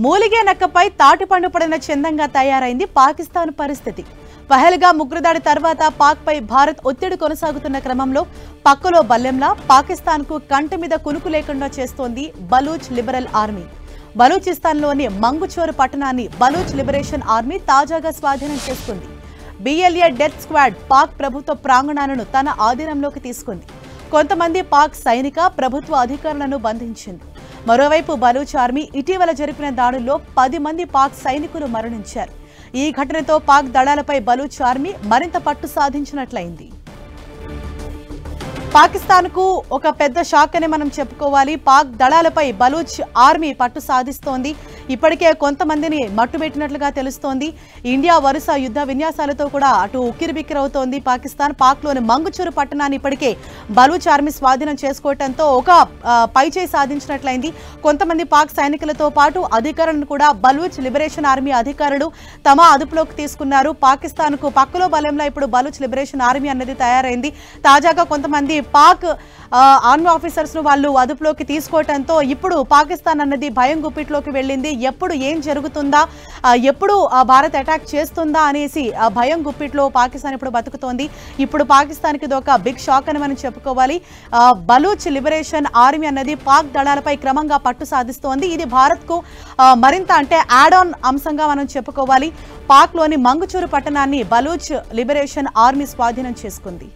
మూలిగే నక్కపై తాటిపండు పడిన చందంగా తయారైంది పాకిస్తాన్ పరిస్థితి. పహల్గామ్ ఉగ్రదాడి తర్వాత పాక్పై భారత్ ఒత్తిడి కొనసాగుతున్న క్రమంలో పక్కలో బల్లెంలా పాకిస్తాన్కు కంటి మీద కునుకు లేకుండా చేస్తోంది బలూచ్ లిబరల్ ఆర్మీ. బలూచిస్తాన్లోని మంగుచోర్ పట్టణాన్ని బలూచ్ లిబరేషన్ ఆర్మీ తాజాగా స్వాధీనం చేసుకుంది. BLA డెత్ స్క్వాడ్ పాక్ ప్రభుత్వ ప్రాంగణాలను తన ఆధీనంలోకి తీసుకుంది. కొంతమంది పాక్ సైనిక ప్రభుత్వ అధికారులను బంధించింది. మరోవైపు బలూచ్ ఆర్మీ ఇటీవల జరిపిన దాడుల్లో 10 మంది పాక్ సైనికులు మరణించారు. ఈ ఘటనతో పాక్ దళాలపై బలూచ్ ఆర్మీ మరింత పట్టు సాధించినట్లయింది. పాకిస్తాన్కు ఒక పెద్ద షాక్ అని మనం చెప్పుకోవాలి. పాక్ దళాలపై బలూచ్ ఆర్మీ పట్టు సాధిస్తోంది. ఇప్పటికే కొంతమందిని మట్టుబెట్టినట్లుగా తెలుస్తోంది. ఇండియా వరుస యుద్ధ విన్యాసాలతో కూడా అటు ఉక్కిరిబిక్కిరవుతోంది పాకిస్తాన్. పాక్లోని మంగుచూరు పట్టణాన్ని ఇప్పటికే బలూచ్ ఆర్మీ స్వాధీనం చేసుకోవడంతో ఒక పైచేయి సాధించినట్లయింది. కొంతమంది పాక్ సైనికులతో పాటు అధికారులను కూడా బలూచ్ లిబరేషన్ ఆర్మీ అధికారులు తమ అదుపులోకి తీసుకున్నారు. పాకిస్తాన్కు పక్కలో బలంలో ఇప్పుడు బలూచ్ లిబరేషన్ ఆర్మీ అన్నది తయారైంది. తాజాగా కొంతమంది పాక్ ఆర్మీ ఆఫీసర్స్ ను వాళ్ళు అదుపులోకి తీసుకోవడంతో ఇప్పుడు పాకిస్తాన్ అన్నది భయం గుప్పిట్లోకి వెళ్ళింది. ఎప్పుడు ఏం జరుగుతుందా, ఎప్పుడు భారత్ అటాక్ చేస్తుందా అనేసి భయం గుప్పిట్లో పాకిస్తాన్ ఇప్పుడు బతుకుతోంది. ఇప్పుడు పాకిస్తాన్కి ఇది ఒక బిగ్ షాక్ అని మనం చెప్పుకోవాలి. బలూచ్ లిబరేషన్ ఆర్మీ అన్నది పాక్ దళాలపై క్రమంగా పట్టు సాధిస్తోంది. ఇది భారత్కు మరింత అంటే యాడ్ ఆన్ అంశంగా మనం చెప్పుకోవాలి. పాక్లోని మంగుచూరు పట్టణాన్ని బలూచ్ లిబరేషన్ ఆర్మీ స్వాధీనం చేసుకుంది.